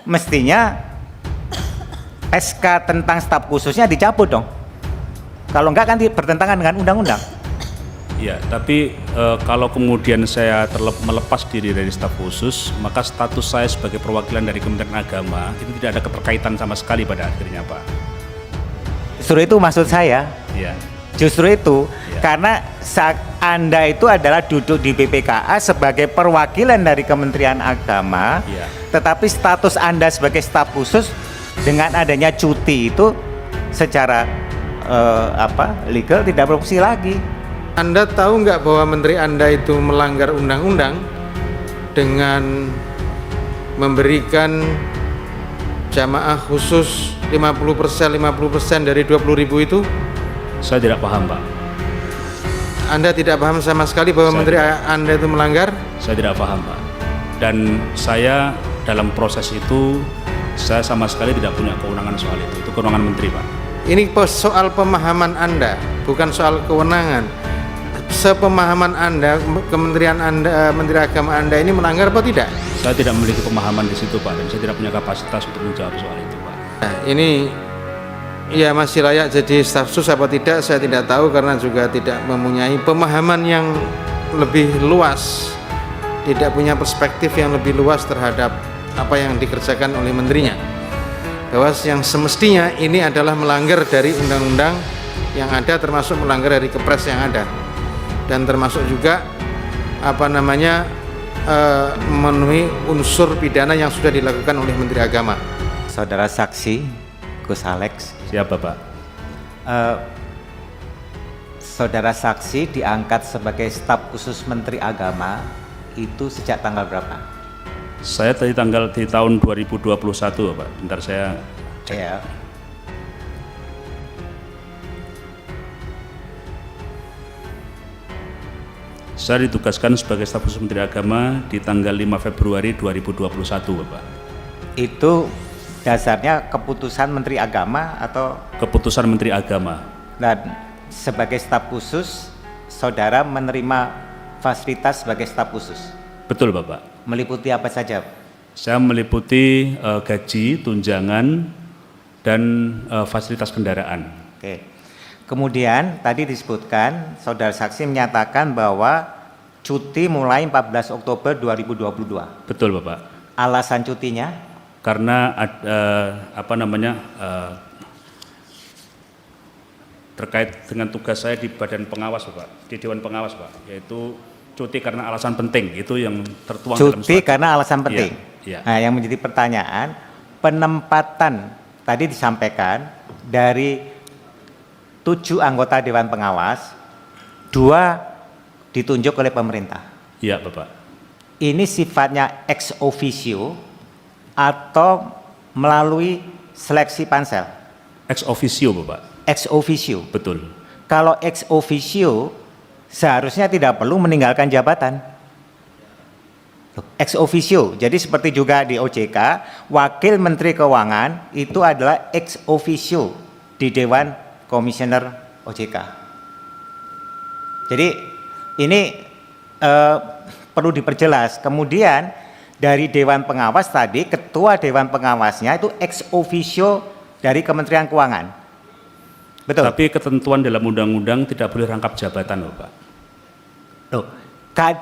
mestinya SK tentang staf khususnya dicabut dong. Kalau enggak kan bertentangan dengan undang-undang. Ya, tapi kalau kemudian saya melepas diri dari staf khusus, maka status saya sebagai perwakilan dari Kementerian Agama itu tidak ada keterkaitan sama sekali pada akhirnya, Pak. Justru itu maksud saya. Ya. Justru itu, Ya. karena saat Anda itu adalah duduk di BPKA sebagai perwakilan dari Kementerian Agama, Ya. tetapi status Anda sebagai staf khusus dengan adanya cuti itu secara legal tidak berfungsi lagi. Anda tahu nggak bahwa menteri Anda itu melanggar undang-undang dengan memberikan jamaah khusus 50% dari 20.000 itu? Saya tidak paham, Pak. Anda tidak paham sama sekali bahwa menteri Anda itu melanggar? Saya tidak paham, Pak. Dan saya dalam proses itu, saya sama sekali tidak punya kewenangan soal itu. Itu kewenangan menteri, Pak. Ini soal pemahaman Anda, bukan soal kewenangan. Sepemahaman Anda, kementerian Anda, Menteri Agama Anda ini melanggar apa tidak? Saya tidak memiliki pemahaman di situ, Pak, dan saya tidak punya kapasitas untuk menjawab soal itu, Pak. Nah, ini ya masih layak jadi staf khusus apa tidak, saya tidak tahu karena juga tidak mempunyai pemahaman yang lebih luas, tidak punya perspektif yang lebih luas terhadap apa yang dikerjakan oleh menterinya. Bahwa yang semestinya ini adalah melanggar dari undang-undang yang ada, termasuk melanggar dari Kepres yang ada, dan termasuk juga memenuhi unsur pidana yang sudah dilakukan oleh Menteri Agama. Saudara saksi Gus Alex, Siapa, Pak? saudara saksi diangkat sebagai staf khusus Menteri Agama itu sejak tanggal berapa? Saya tadi di tahun 2021, Pak. Bentar saya cek. Ya. Saya ditugaskan sebagai staf khusus Menteri Agama di tanggal 5 Februari 2021, Bapak. Itu dasarnya keputusan Menteri Agama atau? Keputusan Menteri Agama. Dan sebagai staf khusus, saudara menerima fasilitas sebagai staf khusus? Betul, Bapak. Meliputi apa saja? Saya meliputi gaji, tunjangan, dan fasilitas kendaraan. Oke. Kemudian tadi disebutkan, saudara saksi menyatakan bahwa cuti mulai 14 Oktober 2022. Betul, Bapak. Alasan cutinya? Karena terkait dengan tugas saya di Badan Pengawas, Bapak, di Dewan Pengawas, Pak, yaitu cuti karena alasan penting, itu yang tertuang dalam Cuti karena alasan penting. Iya. Nah, yang menjadi pertanyaan, penempatan tadi disampaikan dari 7 anggota Dewan Pengawas, 2 ditunjuk oleh pemerintah. Iya, Bapak. Ini sifatnya ex officio atau melalui seleksi pansel? Ex officio, Bapak. Ex officio. Betul. Kalau ex officio seharusnya tidak perlu meninggalkan jabatan. Ex officio, jadi seperti juga di OJK, Wakil Menteri Keuangan itu adalah ex officio di Dewan Komisioner OJK. Jadi ini perlu diperjelas. Kemudian dari Dewan Pengawas tadi, Ketua Dewan Pengawasnya itu ex officio dari Kementerian Keuangan. Betul? Tapi ketentuan dalam undang-undang tidak boleh rangkap jabatan, Bapak. Loh,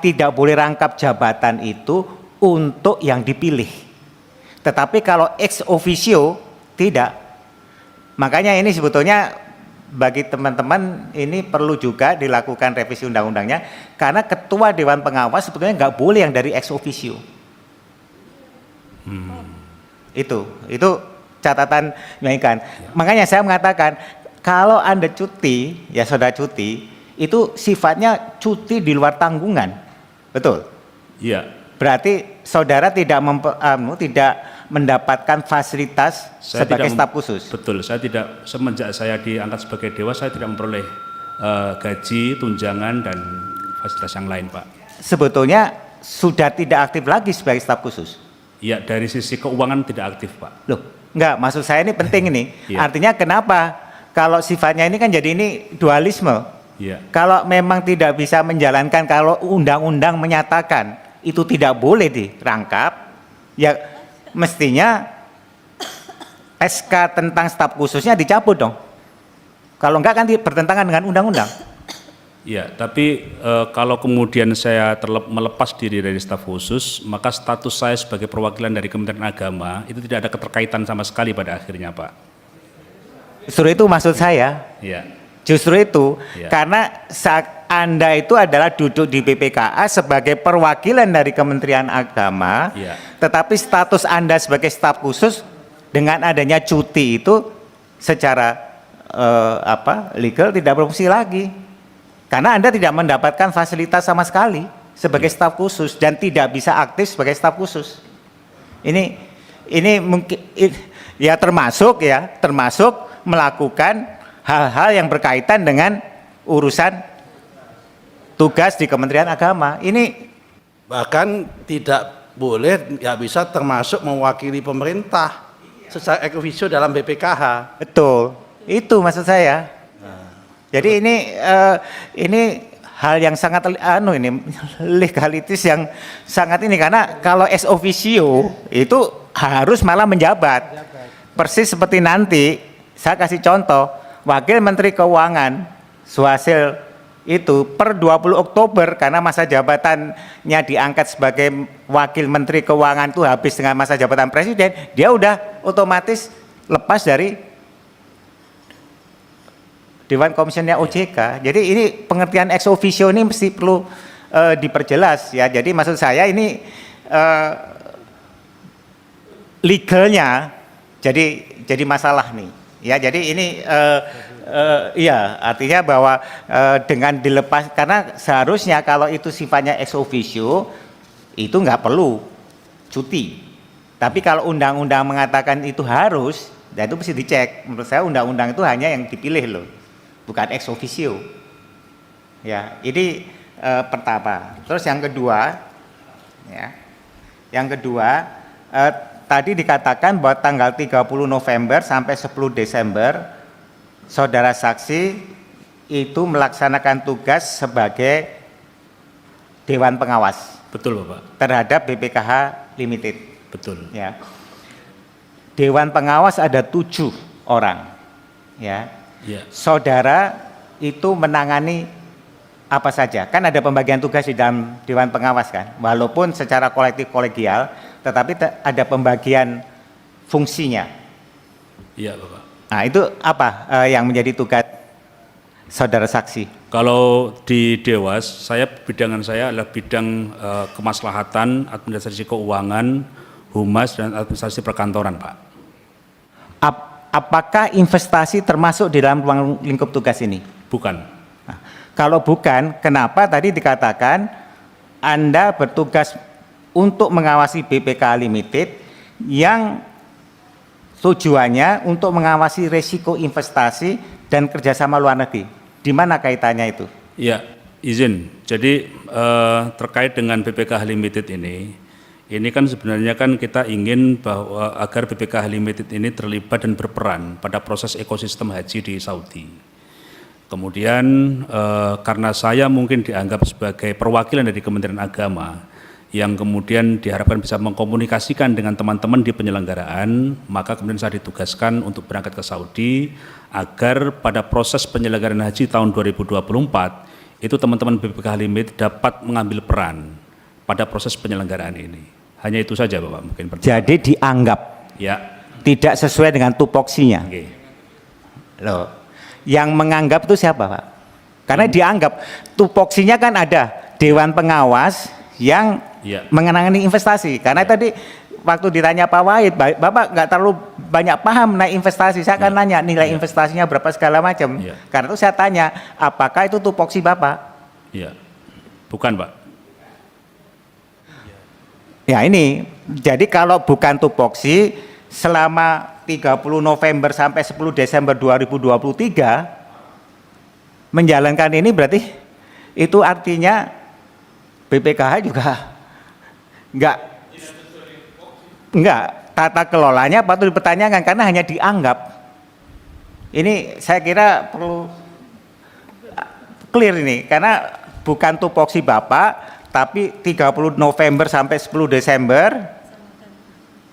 tidak boleh rangkap jabatan itu untuk yang dipilih. Tetapi kalau ex officio tidak. Makanya ini sebetulnya bagi teman-teman ini perlu juga dilakukan revisi undang-undangnya, karena Ketua Dewan Pengawas sebetulnya nggak boleh yang dari ex officio. Itu catatan mengingatkan. Makanya saya mengatakan kalau Anda cuti, ya saudara cuti, itu sifatnya cuti di luar tanggungan, betul? Iya. Berarti saudara tidak mendapatkan fasilitas sebagai staf khusus. Betul, saya tidak, semenjak saya diangkat sebagai dewas, saya tidak memperoleh gaji, tunjangan, dan fasilitas yang lain, Pak. Sebetulnya sudah tidak aktif lagi sebagai staf khusus. Iya, dari sisi keuangan tidak aktif, Pak. Loh, enggak, maksud saya ini penting ini. Iya. Artinya kenapa? Kalau sifatnya ini kan jadi ini dualisme. Iya. Kalau memang tidak bisa menjalankan, kalau undang-undang menyatakan itu tidak boleh dirangkap, ya mestinya SK tentang staf khususnya dicabut dong. Kalau enggak kan bertentangan dengan undang-undang. Ya, tapi kalau kemudian saya melepas diri dari staf khusus, maka status saya sebagai perwakilan dari Kementerian Agama itu tidak ada keterkaitan sama sekali pada akhirnya, Pak. Justru itu maksud saya. Ya. Justru itu, Ya. karena saat Anda itu adalah duduk di BPKA sebagai perwakilan dari Kementerian Agama, Ya. tetapi status Anda sebagai staf khusus dengan adanya cuti itu secara legal tidak berfungsi lagi. Karena Anda tidak mendapatkan fasilitas sama sekali sebagai staf khusus dan tidak bisa aktif sebagai staf khusus. Ini mungkin ya termasuk melakukan hal-hal yang berkaitan dengan urusan tugas di Kementerian Agama. Ini Bahkan tidak boleh, nggak bisa termasuk mewakili pemerintah secara ex officio dalam BPKH. betul. Itu maksud saya. Jadi ini hal yang sangat legalitis yang sangat ini, karena kalau ex officio itu harus malah menjabat. Persis seperti nanti saya kasih contoh, Wakil Menteri Keuangan Suhasil itu per 20 Oktober karena masa jabatannya diangkat sebagai Wakil Menteri Keuangan itu habis dengan masa jabatan Presiden, dia udah otomatis lepas dari Dewan Komisioner OJK. Jadi ini pengertian ex officio ini mesti perlu diperjelas ya. Jadi maksud saya ini legalnya jadi masalah nih. Ya, jadi ini iya artinya bahwa dengan dilepas, karena seharusnya kalau itu sifatnya ex officio itu nggak perlu cuti. Tapi kalau undang-undang mengatakan itu harus, dan itu mesti dicek. Menurut saya undang-undang itu hanya yang dipilih loh, bukan ex officio. Ya, ini pertama. Terus yang kedua, ya, tadi dikatakan bahwa tanggal 30 November sampai 10 Desember, saudara saksi itu melaksanakan tugas sebagai Dewan Pengawas. Betul, Bapak. Terhadap BPKH Limited. Betul. Ya. Dewan Pengawas ada 7 orang. Ya. Ya. Saudara itu menangani apa saja? Kan ada pembagian tugas di dalam Dewan Pengawas kan, walaupun secara kolektif kolegial, tetapi ada pembagian fungsinya. Iya, Bapak. Nah itu apa yang menjadi tugas saudara saksi? Kalau di Dewas, bidangan saya adalah bidang kemaslahatan, administrasi keuangan, humas, dan administrasi perkantoran, Pak. Apakah investasi termasuk di dalam ruang lingkup tugas ini? Bukan. Nah, kalau bukan, kenapa tadi dikatakan Anda bertugas untuk mengawasi BPKH Limited yang tujuannya untuk mengawasi risiko investasi dan kerjasama luar negeri? Di mana kaitannya itu? Ya, izin. Jadi terkait dengan BPKH Limited ini kan sebenarnya kan kita ingin bahwa agar BPKH Limited ini terlibat dan berperan pada proses ekosistem haji di Saudi. Kemudian karena saya mungkin dianggap sebagai perwakilan dari Kementerian Agama yang kemudian diharapkan bisa mengkomunikasikan dengan teman-teman di penyelenggaraan, maka kemudian saya ditugaskan untuk berangkat ke Saudi agar pada proses penyelenggaraan haji tahun 2024 itu teman-teman BPKH Limited dapat mengambil peran pada proses penyelenggaraan ini. Hanya itu saja, Bapak, mungkin. Jadi dianggap ya tidak sesuai dengan tupoksinya. Oke. Loh, yang menganggap itu siapa, Pak? Karena dianggap tupoksinya kan ada Dewan Pengawas yang mengenangani investasi. Karena tadi waktu ditanya Pak Wahid, Bapak nggak terlalu banyak paham naik investasi. Saya akan nanya nilai investasinya berapa segala macam. Karena itu saya tanya, apakah itu tupoksi Bapak? Iya. Bukan, Pak. Ya ini, jadi kalau bukan tupoksi, selama 30 November sampai 10 Desember 2023, menjalankan ini berarti itu artinya BPKH juga enggak, tata kelolanya patut dipertanyakan karena hanya dianggap. Ini saya kira perlu clear ini, karena bukan tupoksi Bapak, tapi 30 November sampai 10 Desember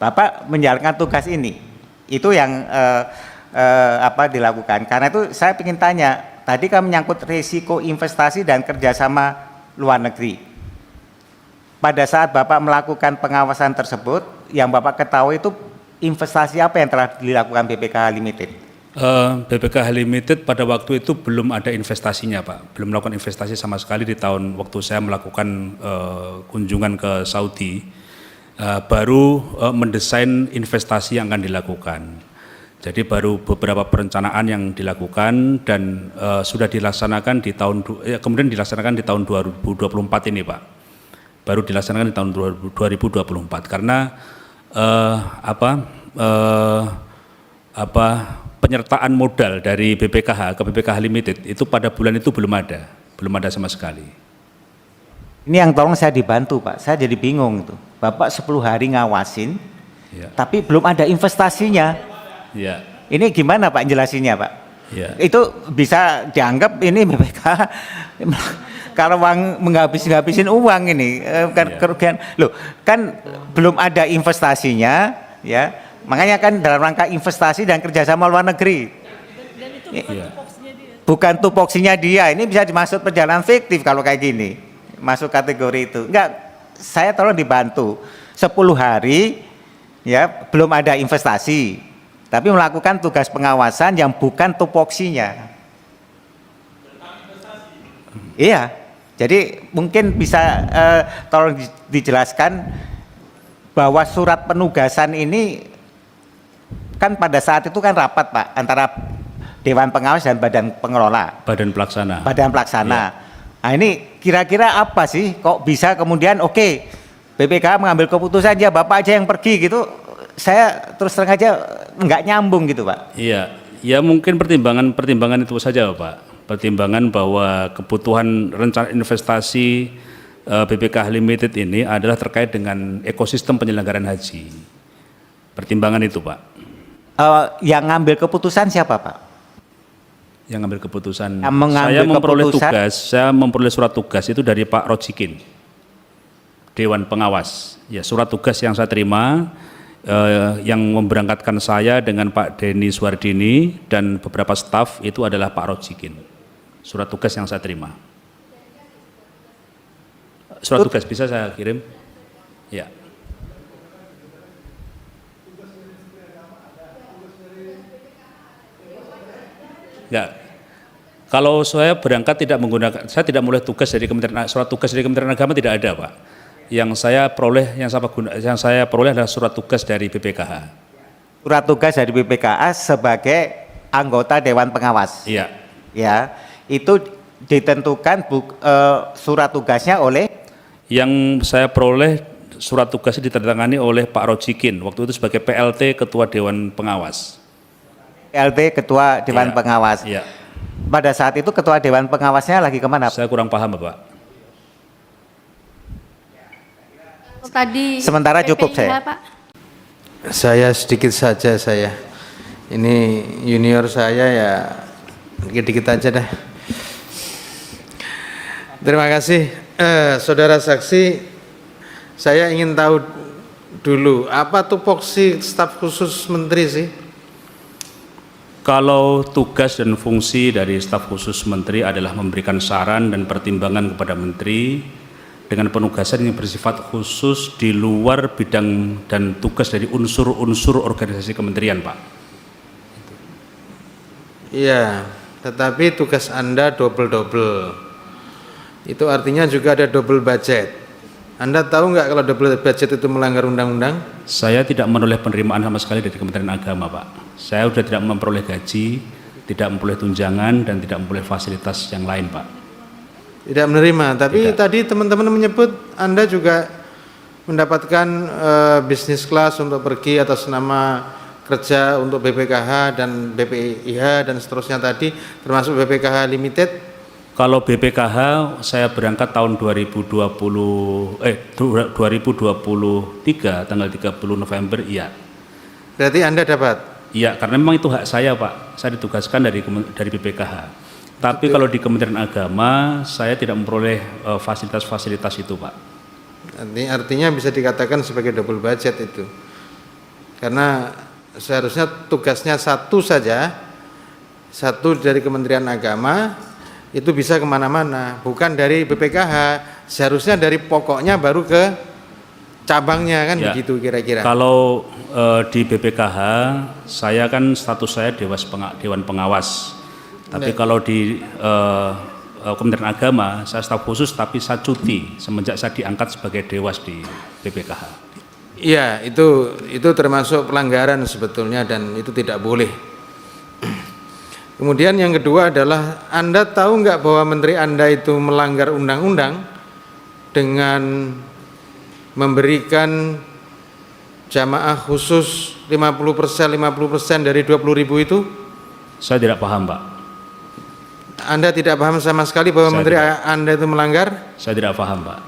Bapak menjalankan tugas ini. Itu yang dilakukan. Karena itu saya ingin tanya, tadi kan menyangkut risiko investasi dan kerjasama luar negeri. Pada saat Bapak melakukan pengawasan tersebut, yang Bapak ketahui itu investasi apa yang telah dilakukan BPKH Limited? BPKH Limited pada waktu itu belum ada investasinya Pak, belum melakukan investasi sama sekali di tahun waktu saya melakukan kunjungan ke Saudi, baru mendesain investasi yang akan dilakukan. Jadi baru beberapa perencanaan yang dilakukan dan sudah dilaksanakan di kemudian dilaksanakan di tahun 2024 ini Pak, baru dilaksanakan di tahun 2024 karena penyertaan modal dari BPKH ke BPKH Limited itu pada bulan itu belum ada sama sekali. Ini yang tolong saya dibantu Pak, saya jadi bingung tuh. Bapak 10 hari ngawasin, Ya. tapi belum ada investasinya. Ya. Ini gimana Pak jelasinnya Pak? Ya. Itu bisa dianggap ini BPKH kalau uang menghabis-habisin uang ini kerugian. Loh, kan belum ada investasinya ya. Makanya kan dalam rangka investasi dan kerjasama luar negeri. Dan itu Bukan tupoksinya dia. Ini bisa dimaksud perjalanan fiktif kalau kayak gini. Masuk kategori itu. Enggak, saya tolong dibantu. 10 hari ya belum ada investasi. Tapi melakukan tugas pengawasan yang bukan tupoksinya. Iya. Jadi mungkin bisa tolong dijelaskan bahwa surat penugasan ini kan pada saat itu kan rapat Pak antara Dewan Pengawas dan Badan Pengelola. Badan Pelaksana. Badan Pelaksana. Ya. Nah ini kira-kira apa sih kok bisa kemudian BPKH mengambil keputusan ya Bapak aja yang pergi gitu. Saya terus terang aja nggak nyambung gitu Pak. Iya, ya mungkin pertimbangan itu saja Pak. Pertimbangan bahwa kebutuhan rencana investasi BPKH Limited ini adalah terkait dengan ekosistem penyelenggaraan haji. Pertimbangan itu Pak. Yang ngambil keputusan siapa Pak? Yang ngambil keputusan. Yang mengambil Saya memperoleh keputusan- tugas, saya memperoleh surat tugas itu dari Pak Rojikin, Dewan Pengawas. Ya, surat tugas yang saya terima yang memberangkatkan saya dengan Pak Denny Suwardini dan beberapa staf itu adalah Pak Rojikin. Surat tugas yang saya terima. Surat tugas bisa saya kirim? Ya. Ya. Kalau saya berangkat tidak menggunakan, saya tidak mulai tugas dari Kementerian, surat tugas dari Kementerian Agama tidak ada Pak. Yang saya peroleh adalah surat tugas dari BPKH. Surat tugas dari BPKH sebagai anggota Dewan Pengawas. Iya. Ya, itu ditentukan surat tugasnya oleh Yang saya peroleh surat tugasnya ditandatangani oleh Pak Rojikin waktu itu sebagai PLT Ketua Dewan Pengawas. PLT Ketua Dewan Iya. Pengawas. Iya. Pada saat itu Ketua Dewan Pengawasnya lagi kemana? Saya kurang paham Bapak. tadi Sementara cukup PPIH, saya. Pak. Saya sedikit saja saya. Ini junior saya ya dikit-dikit aja dah. Terima kasih. Saudara saksi, saya ingin tahu dulu apa tupoksi staf khusus menteri sih? Kalau tugas dan fungsi dari staf khusus menteri adalah memberikan saran dan pertimbangan kepada menteri dengan penugasan yang bersifat khusus di luar bidang dan tugas dari unsur-unsur organisasi kementerian, Pak. Iya, tetapi tugas Anda double-double. Itu artinya juga ada double budget. Anda tahu nggak kalau double budget itu melanggar undang-undang? Saya tidak menoleh penerimaan sama sekali dari Kementerian Agama, Pak. Saya sudah tidak memperoleh gaji, tidak memperoleh tunjangan, dan tidak memperoleh fasilitas yang lain, Pak. Tidak menerima, tapi Tidak. tadi teman-teman menyebut Anda juga mendapatkan bisnis kelas untuk pergi atas nama kerja untuk BPKH dan BPIH dan seterusnya tadi, termasuk BPKH Limited. Kalau BPKH saya berangkat tahun 2023 tanggal 30 November, iya. Berarti Anda dapat. Iya, karena memang itu hak saya, Pak. Saya ditugaskan dari BPKH. Tapi kalau di Kementerian Agama saya tidak memperoleh fasilitas-fasilitas itu, Pak. Artinya bisa dikatakan sebagai double budget itu. Karena seharusnya tugasnya satu saja, satu dari Kementerian Agama, itu bisa kemana-mana, bukan dari BPKH, seharusnya dari pokoknya baru ke cabangnya, kan Ya. begitu kira-kira. Kalau di BPKH, saya kan status saya Dewan Pengawas. Tapi kalau di Kementerian Agama, saya staf khusus tapi saya cuti semenjak saya diangkat sebagai Dewas di BPKH. Iya, itu termasuk pelanggaran sebetulnya dan itu tidak boleh. Kemudian yang kedua adalah Anda tahu nggak bahwa Menteri Anda itu melanggar undang-undang dengan memberikan jamaah khusus 50% dari 20.000 itu? Saya tidak paham, Pak. Anda tidak paham sama sekali bahwa Saya Menteri tidak. Anda itu melanggar? Saya tidak paham, Pak.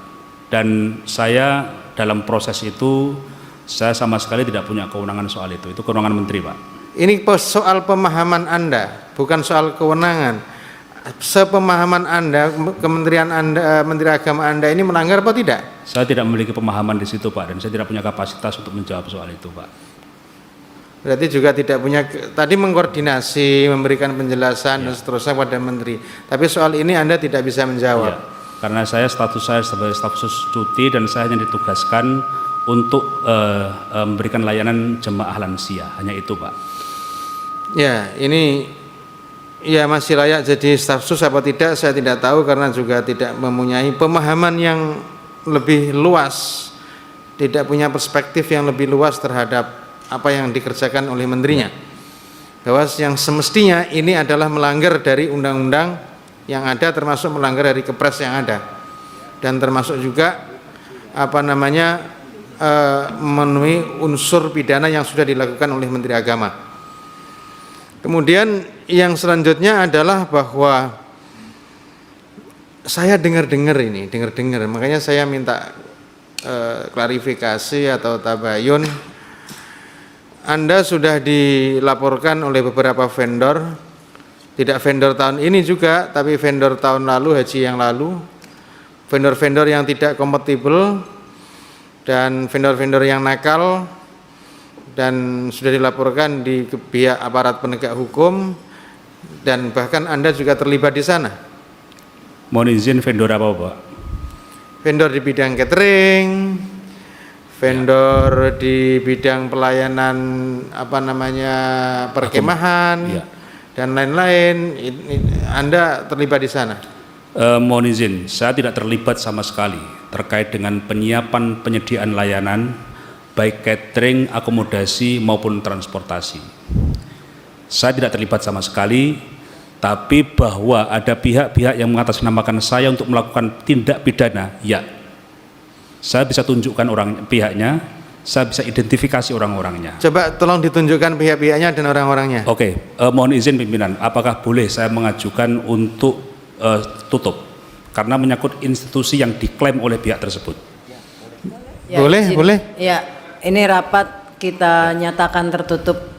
Dan saya dalam proses itu, saya sama sekali tidak punya kewenangan soal itu. Itu kewenangan Menteri, Pak. Ini soal pemahaman Anda, bukan soal kewenangan. Sepemahaman Anda, Kementerian Anda, Menteri Agama Anda ini melanggar apa tidak? Saya tidak memiliki pemahaman di situ, Pak, dan saya tidak punya kapasitas untuk menjawab soal itu, Pak. Berarti juga tidak punya, tadi mengkoordinasi, memberikan penjelasan dan seterusnya pada Menteri. Tapi soal ini Anda tidak bisa menjawab. Ya, karena status saya sebagai staf khusus cuti dan saya hanya ditugaskan untuk memberikan layanan jemaah lansia, hanya itu, Pak. Ya, ini ya masih layak jadi staf khusus apa tidak saya tidak tahu karena juga tidak mempunyai pemahaman yang lebih luas, tidak punya perspektif yang lebih luas terhadap apa yang dikerjakan oleh menterinya. Bahwa yang semestinya ini adalah melanggar dari undang-undang yang ada, termasuk melanggar dari Kepres yang ada, dan termasuk juga memenuhi unsur pidana yang sudah dilakukan oleh Menteri Agama. Kemudian yang selanjutnya adalah bahwa saya dengar-dengar, makanya saya minta klarifikasi atau tabayun. Anda sudah dilaporkan oleh beberapa vendor, tidak vendor tahun ini juga, tapi vendor tahun lalu, haji yang lalu, vendor-vendor yang tidak kompatibel dan vendor-vendor yang nakal, dan sudah dilaporkan di pihak aparat penegak hukum, dan bahkan Anda juga terlibat di sana. Mohon izin, vendor apa, Pak? Vendor di bidang catering, vendor di bidang pelayanan perkemahan, Ya. dan lain-lain. Anda terlibat di sana. Mohon izin, saya tidak terlibat sama sekali terkait dengan penyiapan penyediaan layanan baik catering, akomodasi maupun transportasi. Saya tidak terlibat sama sekali, tapi bahwa ada pihak-pihak yang mengatasnamakan saya untuk melakukan tindak pidana, ya. Saya bisa tunjukkan pihaknya, saya bisa identifikasi orang-orangnya. Coba tolong ditunjukkan pihak-pihaknya dan orang-orangnya. Oke, mohon izin pimpinan, apakah boleh saya mengajukan untuk tutup karena menyangkut institusi yang diklaim oleh pihak tersebut? Boleh, boleh. Ya, ini rapat kita nyatakan tertutup.